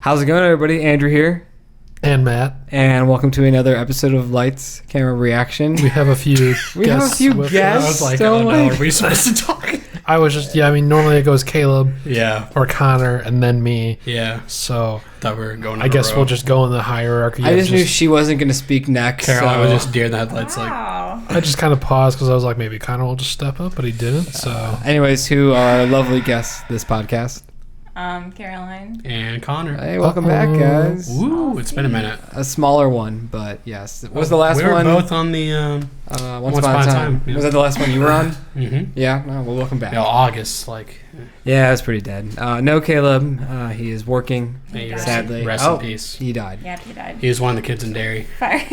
How's it going, everybody? Andrew here. And Matt. And welcome to another episode of Lights, Camera, Reaction. We have a few guests. Guests. I was like, oh no, are we supposed to talk? I was just, normally it goes Caleb. Yeah. Or Connor, and then me. Yeah. So, Thought we were going I guess we'll just go in the hierarchy. I just knew she wasn't going to speak next. Caroline so. was just deer in the headlights I just kind of paused because I was like, maybe Connor will just step up, but he didn't, so. Anyways, who are our lovely guests this podcast? Caroline. and Connor. Hey, welcome back, guys. Ooh, it's been a minute. A smaller one, but yes. What was the last we were one? both on the Once Upon a Time. Yeah. Was that the last one you were on? mm-hmm. Yeah? No, well, welcome back. August, Yeah, it was pretty dead. No, Caleb. He is working, May sadly. rest in peace. He died. Yeah, he died. He was one of the kids in Derry. But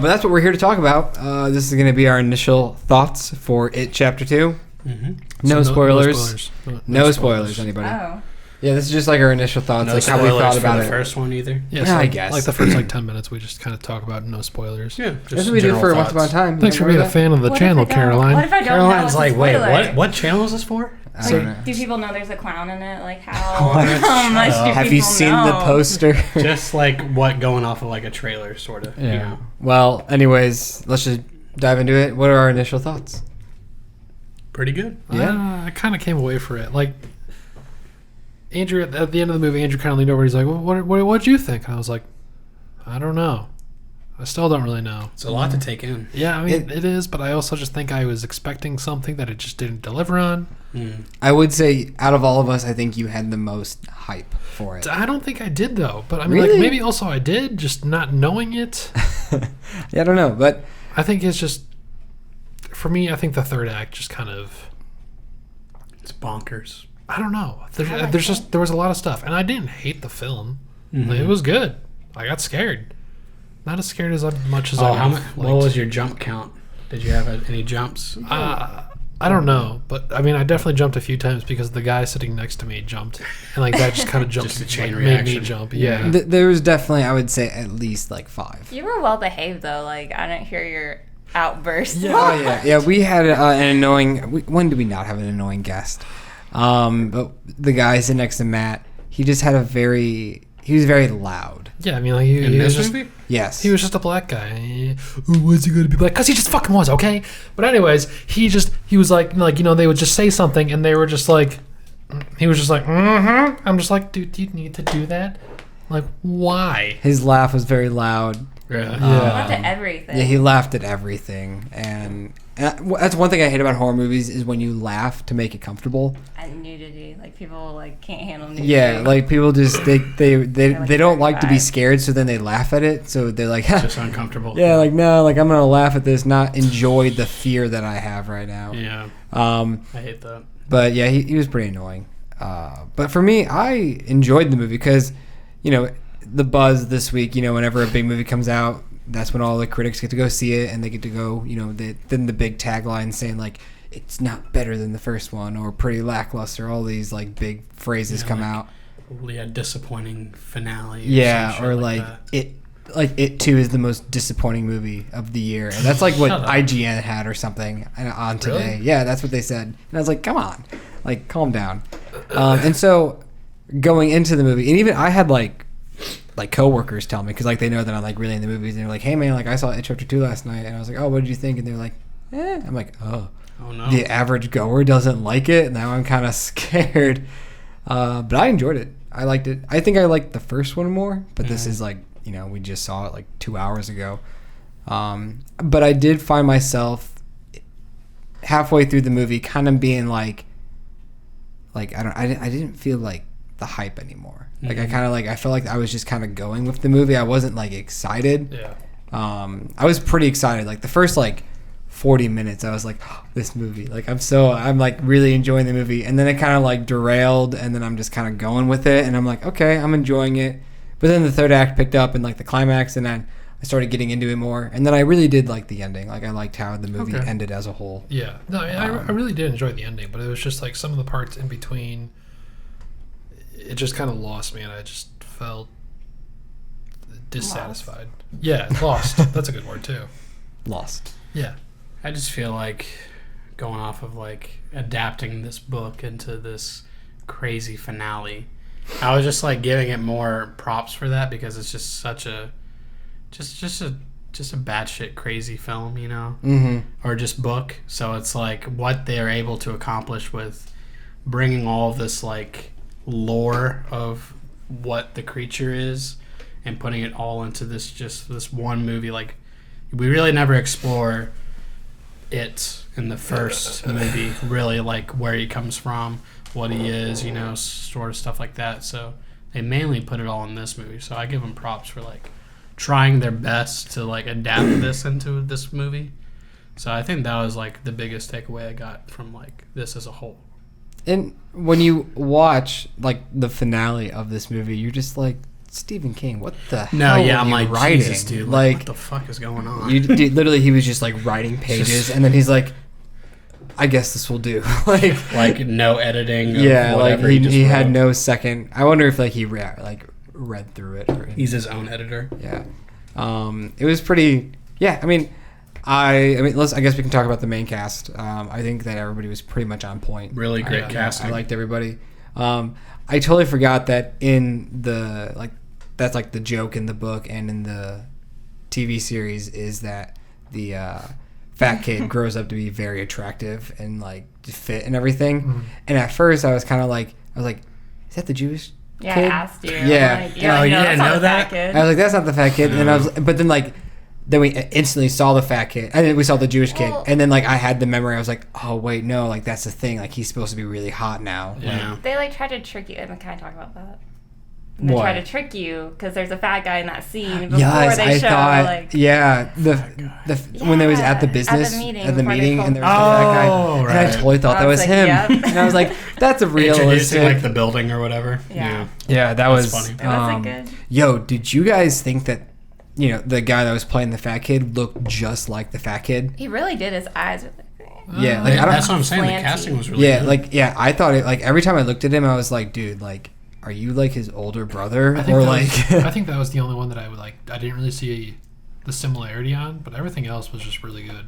that's what we're here to talk about. This is going to be our initial thoughts for It Chapter 2. Mm-hmm. No spoilers. No No spoilers, anybody. Oh. Yeah, this is just like our initial thoughts, No like how spoilers we thought for about the it. first one either. Yeah, Yeah, I guess. Like the first 10 minutes, we just kind of talk about no spoilers. Yeah, That's what we do for Once Upon a Time. Thanks for being a fan of the What channel, if I don't- Caroline. What if I don't Caroline's know like, it's a wait, spoiler? what channel is this for? I don't know. Do people know there's a clown in it? Like how much do Have you people seen know? the poster? Just like what going off of like a trailer, sort of. You know? Well, anyways, let's just dive into it. What are our initial thoughts? Pretty good. Yeah. I kind of came away for it. Like, Andrew, at the end of the movie, Andrew kind of leaned over. He's like, well, what'd you think? And I was like, I don't know. I still don't really know. It's a lot to take in. Yeah, I mean, it is, but I also just think I was expecting something that it just didn't deliver on. Mm. I would say, out of all of us, I think you had the most hype for it. I don't think I did, though. But I mean, Really? like, maybe also I did, just not knowing it. Yeah, I don't know, but I think it's just, for me, I think the third act just kind of, It's bonkers. I don't know. I like There's it. just, there was a lot of stuff. And I didn't hate the film. Mm-hmm. Like, it was good. I got scared. Not as scared as much as Oh, I what was your jump count? Did you have any jumps? I don't know, but I mean, I definitely jumped a few times because the guy sitting next to me jumped, and like that just kind of jumped, Just a chain like, made me reaction. jump. Yeah, there was definitely, I would say, at least like 5. You were well behaved though. Like I didn't hear your outburst. Oh yeah, yeah. We had an annoying. When did we not have an annoying guest? But the guy sitting next to Matt, he just had he was very loud. yeah. I mean, like In he was this just, movie? Yes. he was just a black guy. What's he gonna be black? Cause he just fucking was, okay. But anyways, he was like they would just say something, and they were just like, he was just like, mm-hmm. I'm just like, dude, do you need to do that? Like, why? His laugh was very loud. Yeah. Laughed at everything. Yeah, he laughed at everything, and that's one thing I hate about horror movies is when you laugh to make it comfortable. And nudity. Like people like can't handle nudity. Yeah, like people just they don't like to be 35. scared, so then they laugh at it. So they're like, Just uncomfortable. yeah, like no, like I'm gonna laugh at this, not enjoy the fear that I have right now. Yeah. I hate that. But yeah, he was pretty annoying. But for me, I enjoyed the movie because, the buzz this week, whenever a big movie comes out, that's when all the critics get to go see it and they get to go, then the big tagline saying like, it's not better than the first one or pretty lackluster. All these like big phrases Yeah, come like, out. Yeah, disappointing finale. Yeah, some shit or like like that. It 2 is the most disappointing movie of the year. And that's like what Shut up. IGN had or something on today. Really? Yeah, that's what they said. And I was like, come on, like calm down. And so going into the movie, and even I had like coworkers tell me, because like they know that I'm like really into movies, and they're like, hey man, like I saw It Chapter 2 last night, and I was like, oh, what did you think? And they're like, I'm like, oh no. the average goer doesn't like it. Now I'm kind of scared. But I enjoyed it. I liked it. I think I liked the first one more, but this is like, we just saw it like 2 hours ago. But I did find myself halfway through the movie kind of being like I didn't feel like the hype anymore. Like I kind of I felt like I was just kind of going with the movie. I wasn't like excited. Yeah. I was pretty excited. Like the first 40 minutes, I was like, oh, this movie. Like I'm like really enjoying the movie. And then it kind of like derailed, and then I'm just kind of going with it, and I'm like, okay, I'm enjoying it. But then the third act picked up and like the climax, and then I started getting into it more. And then I really did like the ending. Like I liked how the movie Okay. ended as a whole. Yeah. No, I really did enjoy the ending, but it was just like some of the parts in between, it just kind of lost me, and I just felt dissatisfied. Yeah, lost. That's a good word too. Lost. Yeah. I just feel like going off of like adapting this book into this crazy finale I was just like giving it more props for that because it's just such a just a batshit crazy film, you know, or just book. So it's like what they're able to accomplish with bringing all of this like lore of what the creature is and putting it all into this one movie. Like we really never explore it in the first movie, really, like where he comes from, what he is, you know, sort of stuff like that. So they mainly put it all in this movie. So I give them props for like trying their best to like adapt this into this movie. So I think that was like the biggest takeaway I got from like this as a whole. And when you watch like the finale of this movie, you're just like, Stephen King, what the hell? Yeah, are I'm you like, writing? Jesus, dude, like what the fuck is going on? Dude, literally, he was just like writing pages, and then he's like, I guess this will do. like no editing. Yeah, like whatever, he had wrote. no second. I wonder if like he read through it. Or He's his own editor. Yeah, it was pretty. Yeah, I mean, I guess we can talk about the main cast. I think that everybody was pretty much on point. Really great casting. I liked everybody. I totally forgot that in the like that's like the joke in the book and in the TV series is that the fat kid grows up to be very attractive and like fit and everything. Mm-hmm. And at first I was like, is that the Jewish kid? I asked you. Yeah. Like, you didn't know that? Kid. I was like, that's not the fat kid. And then we instantly saw the fat kid, and then we saw the Jewish kid, and then like I had the memory. I was like, oh wait, no, like that's the thing. Like he's supposed to be really hot now. Yeah. They like tried to trick you. And can I talk about that? They try to trick you because there's a fat guy in that scene before they show. When they was at the business at the meeting, and there was the fat guy, and I totally thought that was like, him, yep. and I was like, that's a Introducing realistic. like the building or whatever. Yeah. That was funny. It wasn't good. Yo, did you guys think that? You know, the guy that was playing the fat kid looked just like the fat kid. He really did. His eyes were like, Yeah, like I don't. That's what I'm saying. The Slanty. casting was really good. I thought it. Like every time I looked at him, I was like, dude, like, are you like his older brother, I think or that like? was, I think that was the only one that I would like. I didn't really see the similarity on, but everything else was just really good.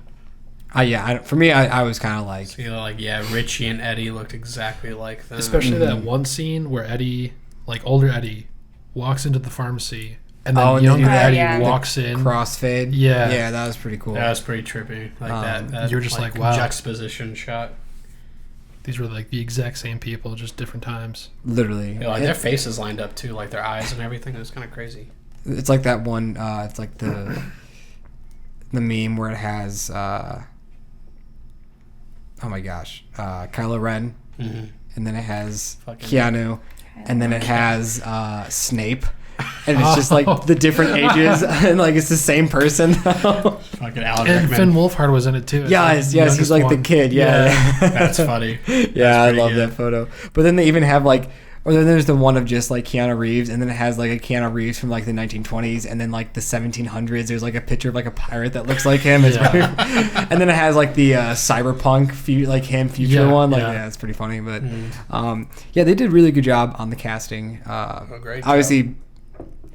For me, I was kind of like, So, you know, like Richie and Eddie looked exactly like them. Especially that one scene where Eddie, like older Eddie, walks into the pharmacy, and then younger Eddie walks in. Crossfade. Yeah, that was pretty cool. That was pretty trippy. Like that you're just like, wow. Juxtaposition shot. These were like the exact same people, just different times. Literally, You know, like their faces lined up too, like their eyes and everything. It was kind of crazy. It's like that one. It's like the meme where it has. Oh my gosh, Kylo Ren, and then it has Keanu, and then it has Snape. And it's just like the different ages, and like it's the same person. Fucking Alan And Rickman. Finn Wolfhard was in it too. Yes, he's like the kid. Yeah. That's funny. Yeah, I love that photo. But then they even have like, or then there's the one of just like Keanu Reeves, and then it has like a Keanu Reeves from like the 1920s, and then like the 1700s. There's like a picture of like a pirate that looks like him. And then it has like the cyberpunk future one. Like it's pretty funny. But they did a really good job on the casting. Great obviously. job.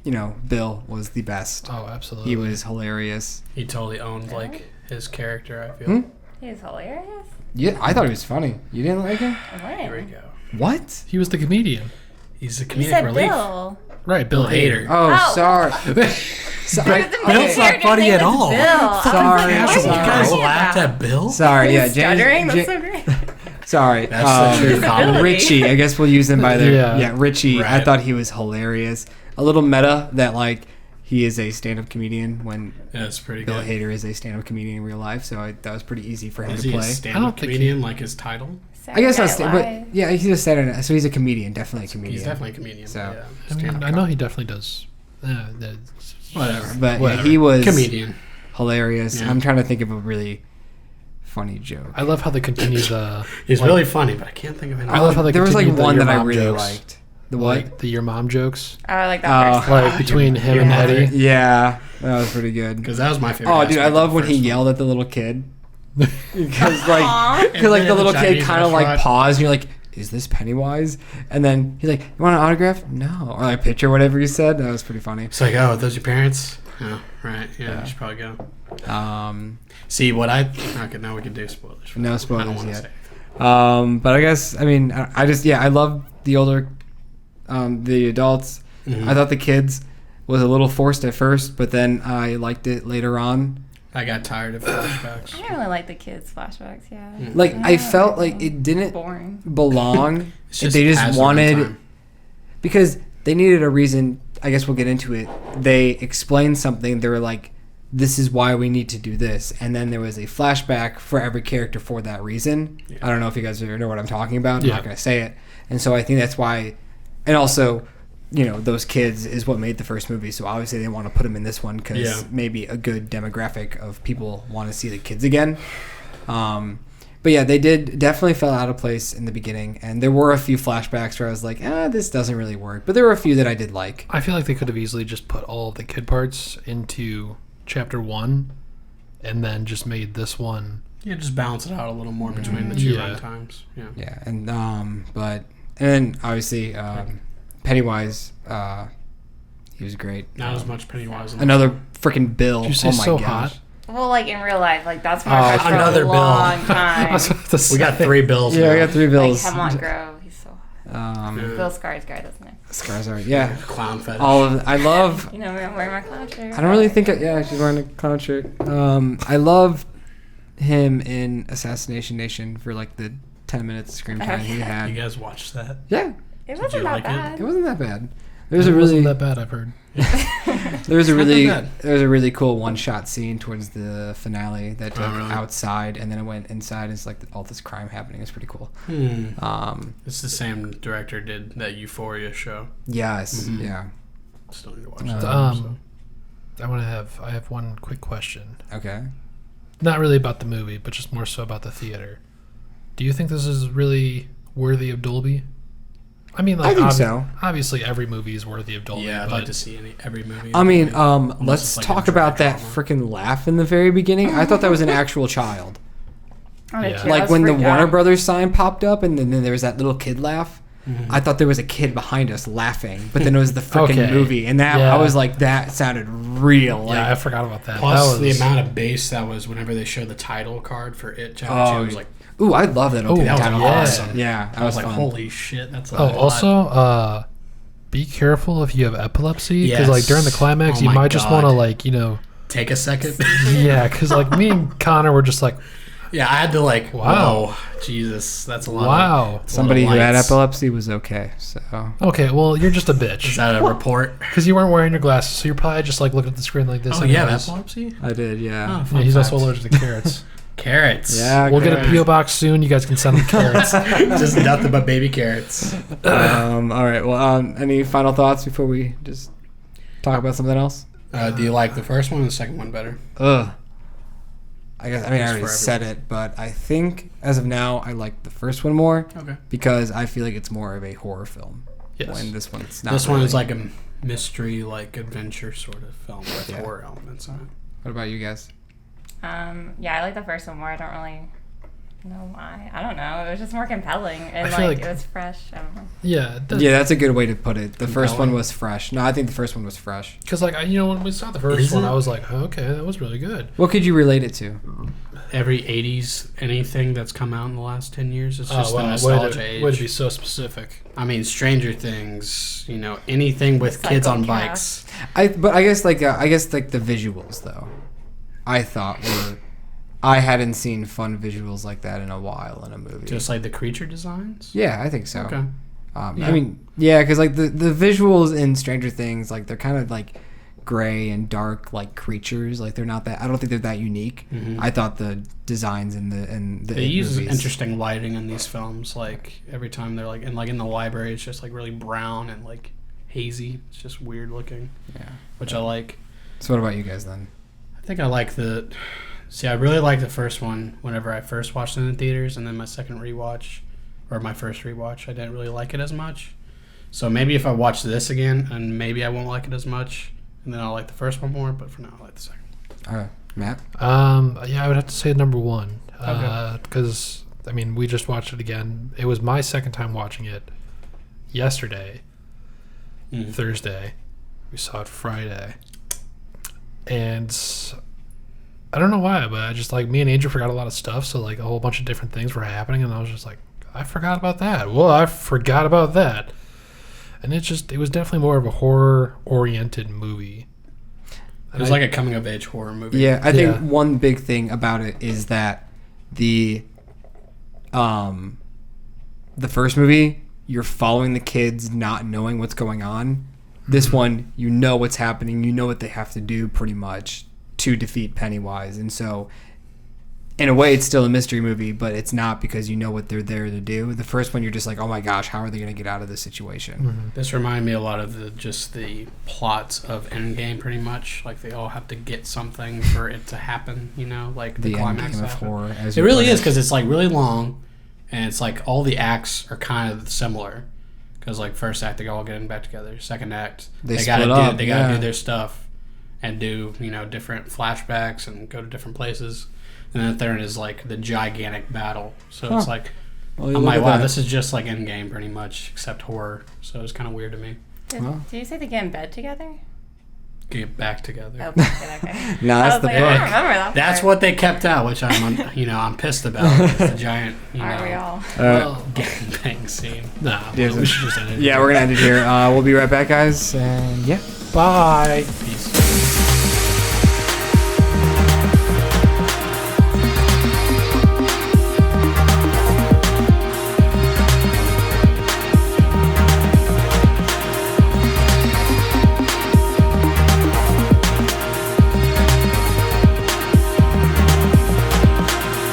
You know, Bill was the best. Oh, absolutely. He was hilarious. He totally owned like his character, I feel. He's hilarious. Yeah, I thought he was funny. You didn't like him? Here we go. What? He was the comedian. He's a You comedic said relief. Bill. Right, Bill Hader. Oh, sorry. Bill's not funny at all. Sorry. You guys laughed at Bill? Sorry, yeah. Stuttering? James, That's so great. sorry. That's the true comedy. Richie, I guess we'll use them by their... Yeah, Richie. I Right. thought he was hilarious. A little meta that, like, he is a stand-up comedian when Yeah, it's pretty Bill good. Hader is a stand-up comedian in real life, so that was pretty easy for him Is to he a play. I stand-up don't think comedian like his title? I guess not, Saturday Night but yeah, he's a Saturday Night, so he's a comedian, definitely a comedian. He's definitely a comedian. So, Yeah. I mean, I know he definitely does. Whatever. But Whatever. he was Comedian. hilarious. Yeah. I'm trying to think of a really funny joke. I love how they continue the. He's like, really funny, but I can't think of any. I love how they There was like continue the one your that I mom really jokes. liked. The what? Like the your mom jokes. I like that first Like between him and Eddie. Yeah, that was pretty good. Because that was my favorite. Oh, dude, I aspect love of when the he first yelled at the little kid. Because Aw. like, the little kid Chinese kind of like restaurant. paused. And you're like, is this Pennywise? And then he's like, you want an autograph? No, or like a picture, whatever he said. That was pretty funny. It's like, oh, are those your parents? Oh, right. Yeah, you should probably go. See, what I... Okay, now we can do spoilers. No I don't spoilers want to yet. say. But I guess I mean I just I love the older The adults. I thought the kids was a little forced at first, but then I liked it later on. I got tired of flashbacks. I really like the kids' flashbacks. Yeah. Like I felt like it didn't boring. belong. Just They just has the wanted runtime. because they needed a reason. I guess we'll get into it. They explained something. They were like, "This is why we need to do this," and then there was a flashback for every character for that reason. Yeah. I don't know if you guys know what I'm talking about. I'm Yeah. not going to say it, and so I think that's why. And also, those kids is what made the first movie, so obviously they want to put them in this one because Yeah. maybe a good demographic of people want to see the kids again. But yeah, they definitely fell out of place in the beginning, and there were a few flashbacks where I was like, this doesn't really work. But there were a few that I did like. I feel like they could have easily just put all of the kid parts into Chapter 1 and then just made this one. Yeah, just balance it out a little more between the two Yeah. runtimes. Yeah. Yeah, and then obviously Pennywise, he was great. Not as much Pennywise. Another freaking Bill. Did you say oh my so gosh. hot? Well, like in real life, like that's my crush for another a Bill. long I time. was about to We got say. 3 Bills. Yeah, now. I got 3 Like Bills. Hemlock Grove, he's so hot. Yeah. Bill Skarsgård, doesn't it? Skarsgård. Yeah, Clown fetish. all of. I love. You know, I'm wearing my clown shirt. I don't really think. Yeah, she's wearing a clown shirt. I love him in Assassination Nation for like the 10 minutes screen time he You had. guys watched that? Yeah, It you wasn't that like it? bad. it wasn't that bad. There's a It really wasn't that bad, I've heard. there's a It's not really that bad. there's a really cool one-shot scene towards the finale that took really? outside, and then it went inside. And it's like all this crime happening. It's pretty cool. It's the same director did that Euphoria show. Yes, Mhm. yeah. Still need to watch Um, that. I have one quick question. Okay. Not really about the movie, but just more so about the theater. Do you think this is really worthy of Dolby? I mean, like, I think so. Obviously, every movie is worthy of Dolby. Yeah, I'd but like to see every movie. I mean, Unless let's it's like talk a about that drama. freaking laugh in the very beginning. I thought that was an actual child. I Yeah. Like was when the freaked Warner out. Brothers sign popped up, and then there was that little kid laugh. I thought there was a kid behind us laughing, but then it was the freaking Okay. movie, and that Yeah. I was like, that sounded real. Like, yeah, I forgot about that. Plus that the was, amount of bass that was whenever they showed the title card for It Chapter Oh, 2 was like, ooh, I love that opening that was title. awesome. Yeah, that I was was like, fun. holy shit, that's a Oh, lot. also, be careful if you have epilepsy, because like Yes. during the climax, Oh you my might just want to God. like Take a second. yeah, because like me and Connor were just like, Yeah, I had to like, Wow. whoa, Jesus, that's a lot. wow. Of, Somebody who had lights. epilepsy was okay. So Okay, well you're just a Is bitch that a report? because you weren't wearing your glasses, so you're probably just like looking at the screen like this. Oh, yeah, anyways. epilepsy? I did, yeah. Oh, Yeah, fun he's fact. also allergic to carrots. Carrots. Yeah, We'll get a great. PO box soon. You guys can send them carrots. Just nothing but baby carrots. All right. Well, any final thoughts before we just talk about something else? Do you like the first one or the second one better? Ugh. I guess. I mean, I It's already for said it, but I think as of now, I like the first one more Okay. because I feel like it's more of a horror film. Yes. When this one's not. This one is really. like a mystery, like adventure sort of film with Yeah. horror elements on it. What about you guys? Yeah, I like the first one more. I don't really know why. I don't know. It was just more compelling and I feel like like- it was fresh. I don't know. Yeah, Yeah, that's a good way to put it. The first one Compelling. was fresh. No, I think the first one was fresh. because like when we saw the first Is one, it? I was like, okay, that was really good. What could you relate it to? Every 80s anything that's come out in the last 10 years, it's just the way nostalgia to, age. way to be so specific. I mean, Stranger Things, anything with kids on bikes. But I guess like the visuals though, I thought were. I hadn't seen fun visuals like that in a while in a movie. Just like the creature designs? Yeah, I think so. Okay. I mean, yeah, because like the visuals in Stranger Things, like they're kind of like gray and dark, like creatures. Like they're not that. I don't think they're that unique. Mhm. I thought the designs in the They use movies. interesting lighting in these films. Like every time they're like in the library, it's just like really brown and like hazy. It's just weird looking, Yeah. which I like. So what about you guys then? I think I like the. See, I really liked the first one whenever I first watched it in theaters, and then my second rewatch, or my first rewatch, I didn't really like it as much. So maybe if I watch this again, and maybe I won't like it as much, and then I'll like the first one more. But for now, I like the second. All right, Matt. Yeah, I would have to say number one Okay. because I mean we just watched it again. It was my second time watching it yesterday, Thursday. We saw it Friday, and I don't know why, but I just like me and Andrew forgot a lot of stuff. So like a whole bunch of different things were happening, and I was just like, I forgot about that. Well, I forgot about that. and it was definitely more of a horror oriented movie. It was like a coming of age horror movie. Yeah, I think one big thing about it is that the first movie, you're following the kids not knowing what's going on. This one, you know what's happening. You know what they have to do pretty much to defeat Pennywise. And so, in a way, it's still a mystery movie, but it's not because you know what they're there to do. The first one, you're just like, oh my gosh, how are they going to get out of this situation? This reminded me a lot of the plots of Endgame, pretty much. Like, they all have to get something for it to happen, you know? Like, the climax Endgame of horror. It really is, because it's, like, really long, and it's, like, all the acts are kind of similar. Because, like, first act, they all getting back together. Second act, they gotta do their stuff and do, you know, different flashbacks and go to different places. And then the third is, like, the gigantic battle. So it's like, I'm like, wow, this is just like Endgame pretty much, except horror. So it's kind of weird to me. Did you say they get in bed together? Get back together. Oh, okay. No, that's the book. I don't remember that. That's what they kept out, which I'm pissed about. It's the giant, Aren't we all? gangbang scene. Nah, we should just end it. Yeah, we're going to end it here. We'll be right back, guys. And yeah. Bye. Peace.